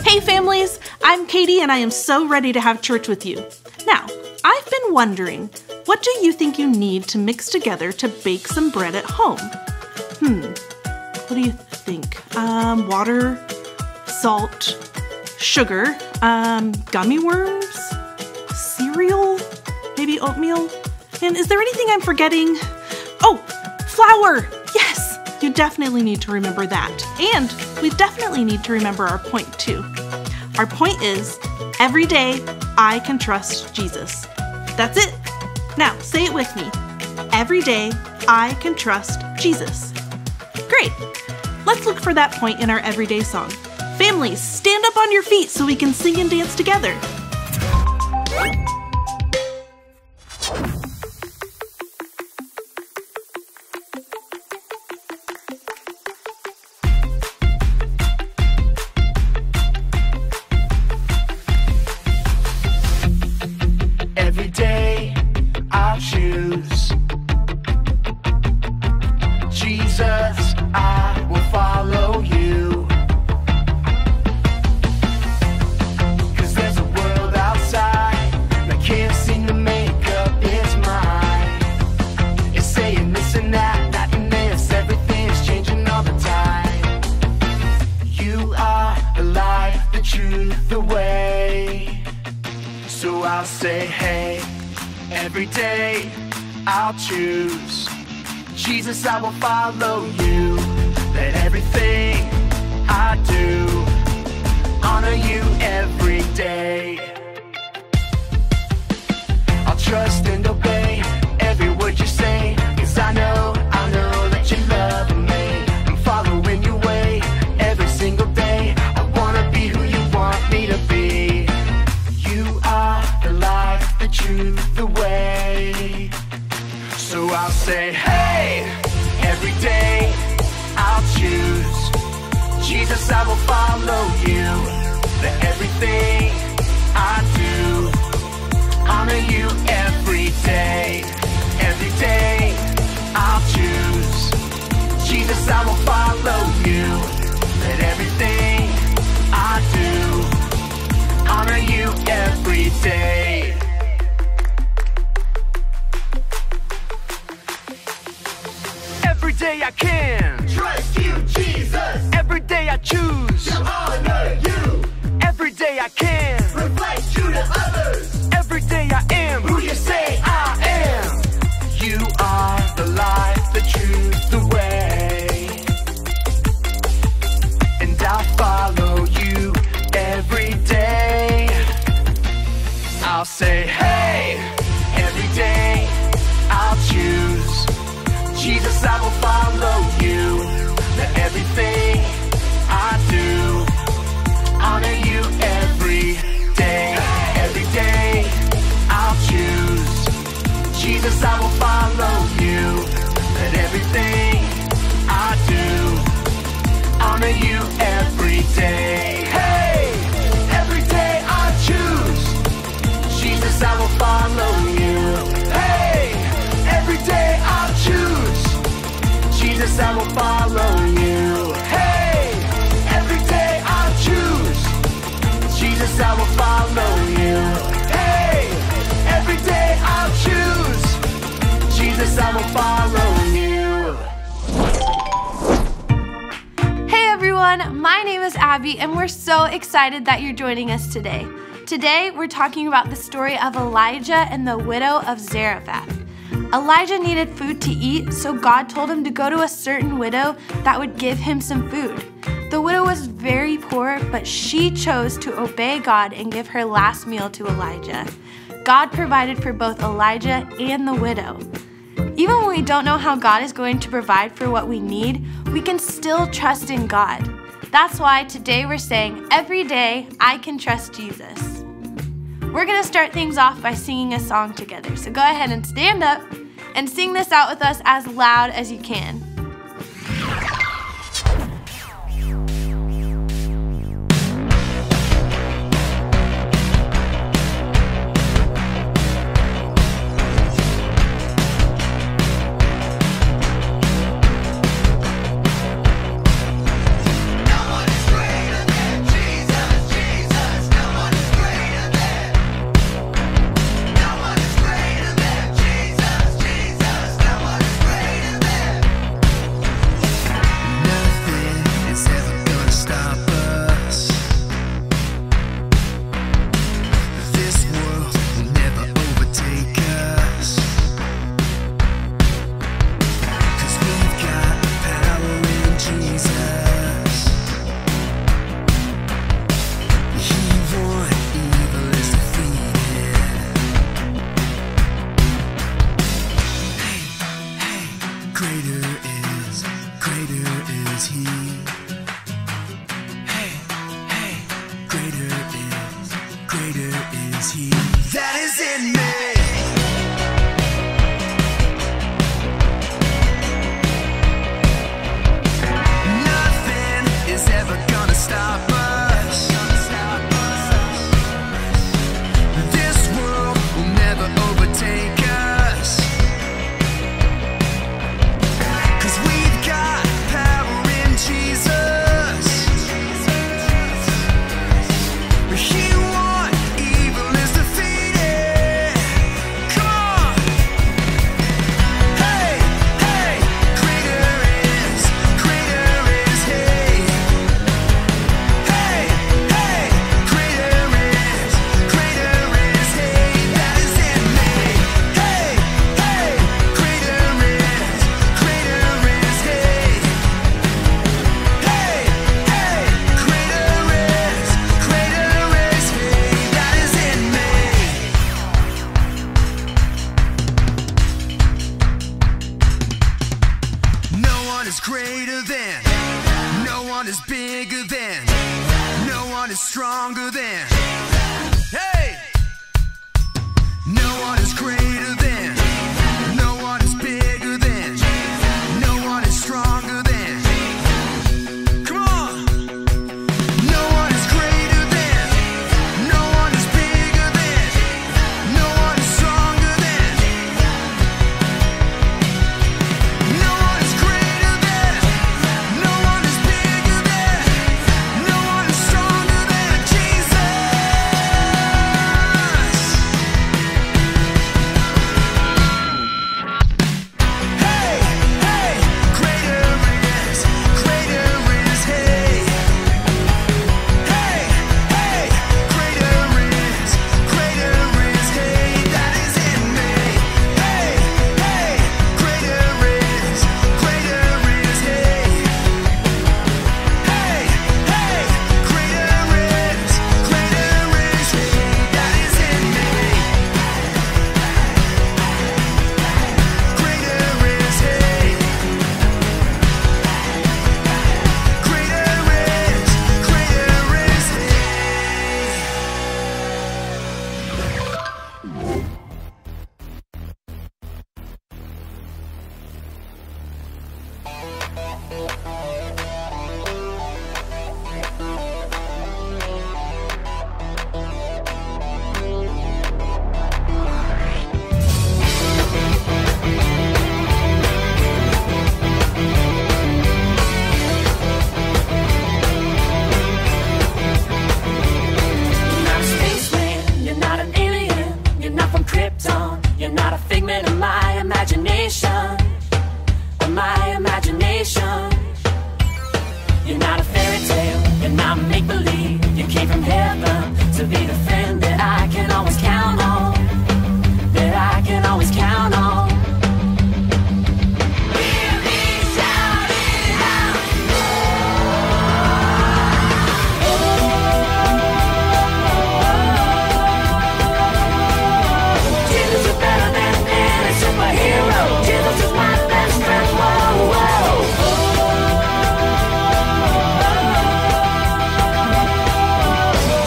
Hey families, I'm Katie and I am so ready to have church with you. Now, I've been wondering, what do you think you need to mix together to bake some bread at home? What do you think? Water, salt, sugar, gummy worms, cereal, maybe oatmeal? And is there anything I'm forgetting? Oh, flour! Yes, you definitely need to remember that. And we definitely need to remember our point too. Our point is, every day I can trust Jesus. That's it. Now, say it with me. Every day I can trust Jesus. Great. Let's look for that point in our everyday song. Families, stand up on your feet so we can sing and dance together. Every day I'll choose Jesus, I will follow you. 'Cause there's a world outside that can't seem to make up its mind. It's saying this and that, that and this, everything's changing all the time. You are the light, the truth, the way. So I'll say, hey, every day I'll choose Jesus, I will follow you. Let everything I do honor you every day. I'll trust and obey every word you say, 'cause I know that you love me. I'm following your way every single day. I wanna be who you want me to be. You are the light, the truth, the way. So I'll say, hey, every day I'll choose Jesus, I will follow you. Let everything I do honor you every day. Every day I'll choose Jesus, I will follow you. Let everything I do honor you every day. Every day I can Trust you, Jesus, every day I choose to honor you, every day I can reflect you to others, every day I am who you say I am. You are the light, the truth, the way, and I'll follow you every day. I'll say, hey, every day I'll choose Jesus, I will follow you. Let everything I do honor you every day. Every day I'll choose Jesus, I will follow you. Let everything I do honor you every day. Hey, every day I choose Jesus, I will follow you. Hey, every day I'll choose Jesus, I will follow you. Hey, every day I'll choose Jesus, I will follow you. Hey, every day I'll choose Jesus, I will follow you. Hey everyone, my name is Abby and we're so excited that you're joining us today. Today we're talking about the story of Elijah and the widow of Zarephath. Elijah needed food to eat, so God told him to go to a certain widow that would give him some food. The widow was very poor, but she chose to obey God and give her last meal to Elijah. God provided for both Elijah and the widow. Even when we don't know how God is going to provide for what we need, we can still trust in God. That's why today we're saying, every day I can trust Jesus. We're going to start things off by singing a song together, so go ahead and stand up and sing this out with us as loud as you can. greater is He. Hey, hey, greater is He that is in me. Stop us. This world will never overtake us, 'cause we've got power in Jesus. He won, evil is defeated. Come on. Hey, hey, greater is He. Greater than, no one is bigger than, no one is stronger than, hey! No one is greater than, no one is bigger than, no one is stronger than. Come on! No one is greater than, no one is bigger than, no one is stronger than. No one is greater than, no one is bigger than, no one is stronger than Jesus. Hey, hey, greater is He. Hey, hey, greater is He that is in me. Hey, hey, greater is He. Hey, hey, greater is He that is in me. Greater is He. Greater is He. You're not a spaceman, you're not an alien, you're not from Krypton, you're not a figment of my imagination, of my imagination. You're not a fairy tale, you're not make-believe, you came from heaven to be the friend that I can always count on, that I can always count on. Hear me shout it out. Jesus is better than any superhero. Jesus is my best friend. Whoa, whoa.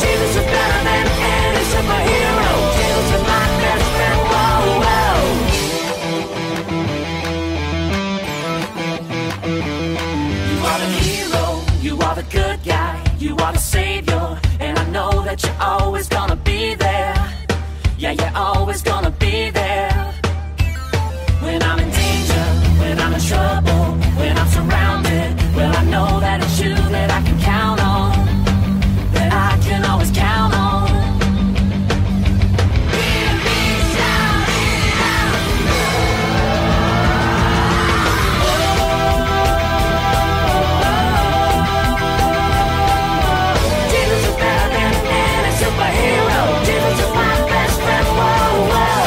Jesus is better than any superhero. Jesus is my best friend. Whoa, whoa. You are the hero. You are the good guy. You are the savior. And I know that you're always gonna be there. Yeah, you're always gonna be there. When I'm in danger, when I'm in trouble, when I'm surrounded, well, I know that it's you that I can count on, that I can always count on. Hear me shout it out. Jesus is better than any superhero. Jesus is my best friend. Whoa, whoa.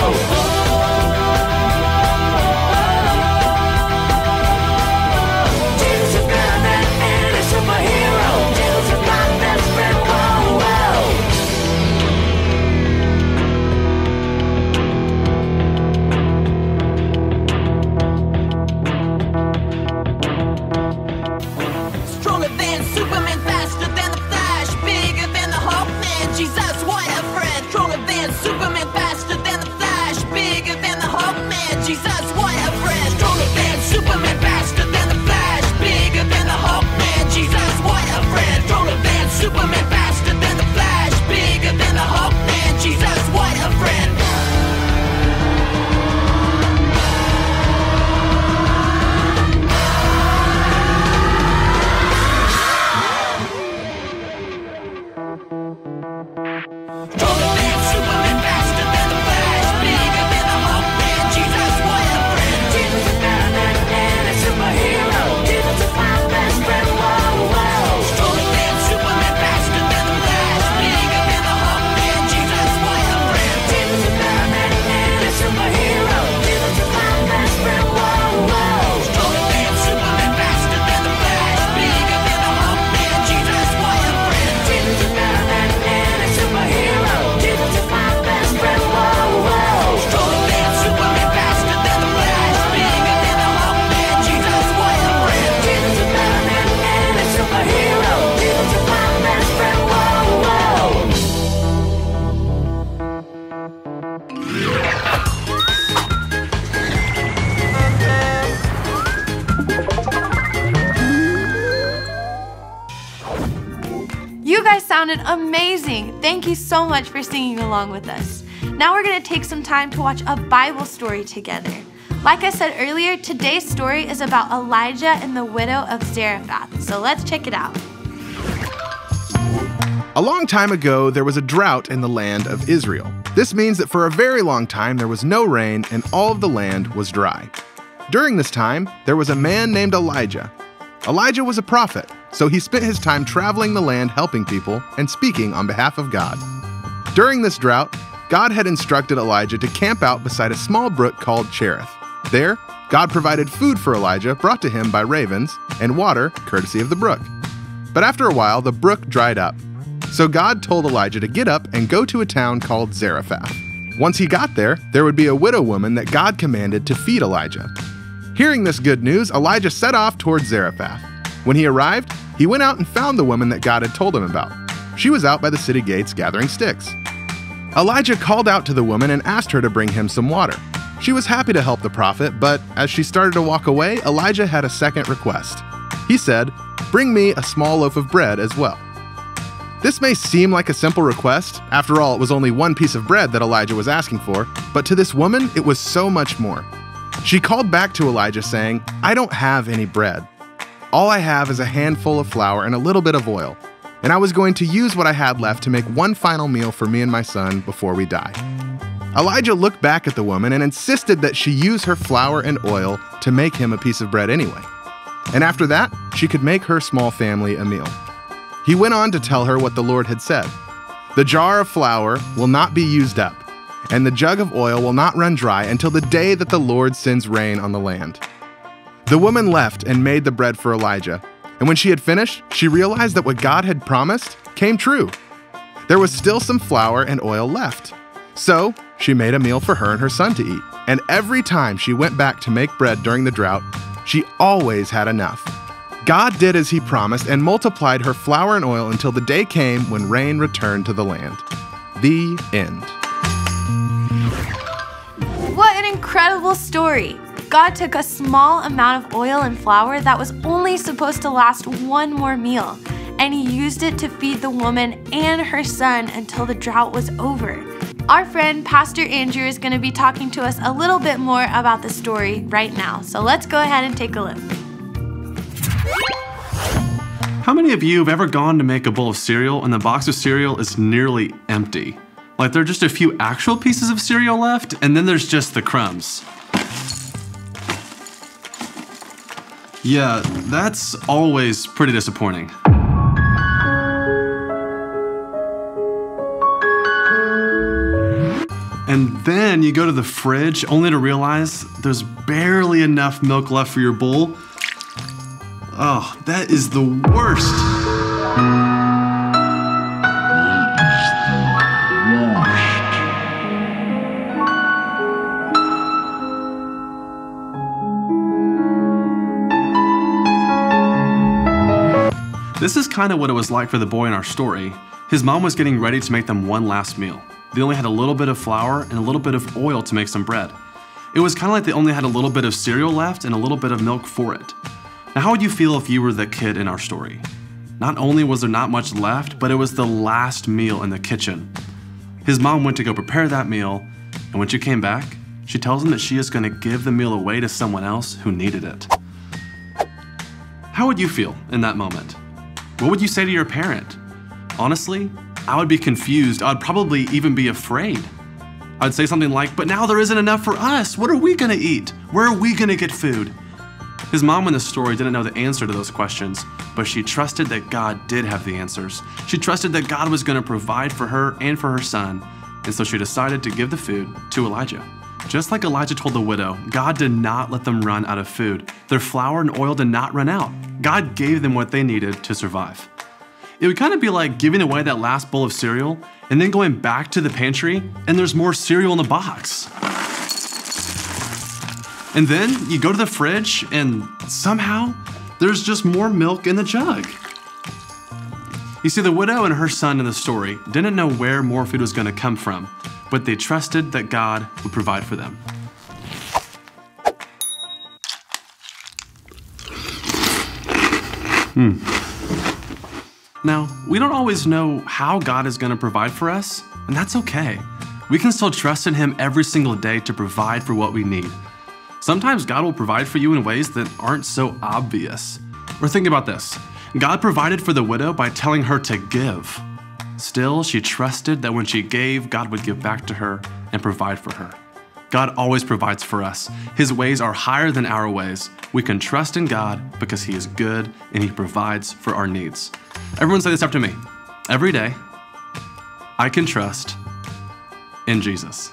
sounded amazing. Thank you so much for singing along with us. Now we're going to take some time to watch a Bible story together. Like I said earlier, today's story is about Elijah and the widow of Zarephath. So let's check it out. A long time ago, there was a drought in the land of Israel. This means that for a very long time, there was no rain and all of the land was dry. During this time, there was a man named Elijah. Elijah was a prophet, so he spent his time traveling the land helping people and speaking on behalf of God. During this drought, God had instructed Elijah to camp out beside a small brook called Cherith. There, God provided food for Elijah brought to him by ravens and water courtesy of the brook. But after a while, the brook dried up. So God told Elijah to get up and go to a town called Zarephath. Once he got there, there would be a widow woman that God commanded to feed Elijah. Hearing this good news, Elijah set off towards Zarephath. When he arrived, he went out and found the woman that God had told him about. She was out by the city gates gathering sticks. Elijah called out to the woman and asked her to bring him some water. She was happy to help the prophet, but as she started to walk away, Elijah had a second request. He said, "Bring me a small loaf of bread as well." This may seem like a simple request. After all, it was only one piece of bread that Elijah was asking for, but to this woman, it was so much more. She called back to Elijah saying, "I don't have any bread. All I have is a handful of flour and a little bit of oil, and I was going to use what I had left to make one final meal for me and my son before we die." Elijah looked back at the woman and insisted that she use her flour and oil to make him a piece of bread anyway. And after that, she could make her small family a meal. He went on to tell her what the Lord had said. "The jar of flour will not be used up, and the jug of oil will not run dry until the day that the Lord sends rain on the land." The woman left and made the bread for Elijah, and when she had finished, she realized that what God had promised came true. There was still some flour and oil left. So she made a meal for her and her son to eat, and every time she went back to make bread during the drought, she always had enough. God did as he promised and multiplied her flour and oil until the day came when rain returned to the land. The end. What an incredible story! God took a small amount of oil and flour that was only supposed to last one more meal, and he used it to feed the woman and her son until the drought was over. Our friend Pastor Andrew is going to be talking to us a little bit more about the story right now, so let's go ahead and take a look. How many of you have ever gone to make a bowl of cereal and the box of cereal is nearly empty? Like there are just a few actual pieces of cereal left and then there's just the crumbs. Yeah, that's always pretty disappointing. And then you go to the fridge only to realize there's barely enough milk left for your bowl. Oh, that is the worst. This is kind of what it was like for the boy in our story. His mom was getting ready to make them one last meal. They only had a little bit of flour and a little bit of oil to make some bread. It was kind of like they only had a little bit of cereal left and a little bit of milk for it. Now, how would you feel if you were the kid in our story? Not only was there not much left, but it was the last meal in the kitchen. His mom went to go prepare that meal, and when she came back, she tells him that she is going to give the meal away to someone else who needed it. How would you feel in that moment? What would you say to your parent? Honestly, I would be confused. I'd probably even be afraid. I'd say something like, "But now there isn't enough for us. What are we going to eat? Where are we going to get food?" His mom in the story didn't know the answer to those questions, but she trusted that God did have the answers. She trusted that God was going to provide for her and for her son, and so she decided to give the food to Elijah. Just like Elijah told the widow, God did not let them run out of food. Their flour and oil did not run out. God gave them what they needed to survive. It would kind of be like giving away that last bowl of cereal and then going back to the pantry and there's more cereal in the box. And then you go to the fridge and somehow there's just more milk in the jug. You see, the widow and her son in the story didn't know where more food was going to come from, but they trusted that God would provide for them. Now, we don't always know how God is going to provide for us, and that's okay. We can still trust in Him every single day to provide for what we need. Sometimes God will provide for you in ways that aren't so obvious. Or think about this. God provided for the widow by telling her to give. Still, she trusted that when she gave, God would give back to her and provide for her. God always provides for us. His ways are higher than our ways. We can trust in God because He is good and He provides for our needs. Everyone say this after me. Every day, I can trust in Jesus.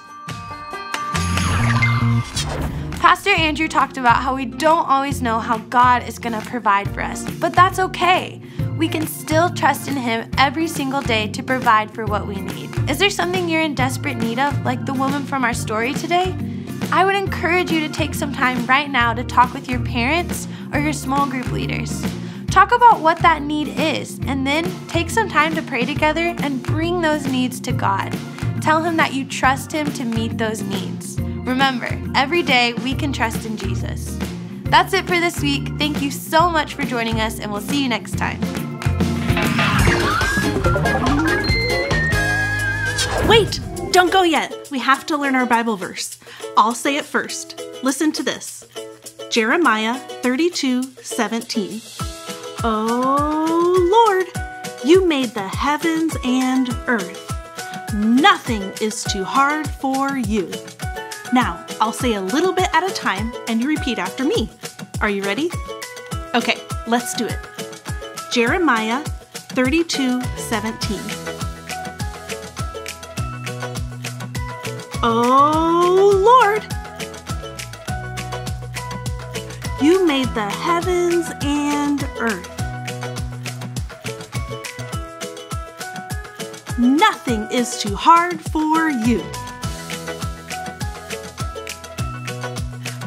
Pastor Andrew talked about how we don't always know how God is going to provide for us, but that's okay. We can still trust in Him every single day to provide for what we need. Is there something you're in desperate need of, like the woman from our story today? I would encourage you to take some time right now to talk with your parents or your small group leaders. Talk about what that need is, and then take some time to pray together and bring those needs to God. Tell Him that you trust Him to meet those needs. Remember, every day we can trust in Jesus. That's it for this week. Thank you so much for joining us, and we'll see you next time. Wait, don't go yet. We have to learn our Bible verse. I'll say it first. Listen to this. Jeremiah 32:17. Oh Lord, you made the heavens and earth. Nothing is too hard for you. Now, I'll say a little bit at a time and you repeat after me. Are you ready? Okay, let's do it. Jeremiah 32:17. Oh Lord, you made the heavens and earth. Nothing is too hard for you.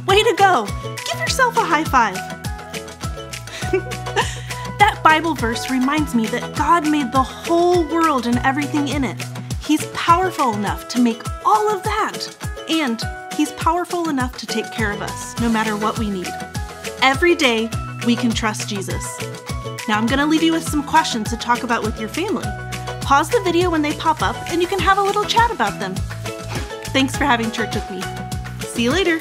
Way to go! Give yourself a high five. That Bible verse reminds me that God made the whole world and everything in it. He's powerful enough to make all of that. And He's powerful enough to take care of us, no matter what we need. Every day, we can trust Jesus. Now I'm going to leave you with some questions to talk about with your family. Pause the video when they pop up and you can have a little chat about them. Thanks for having church with me. See you later.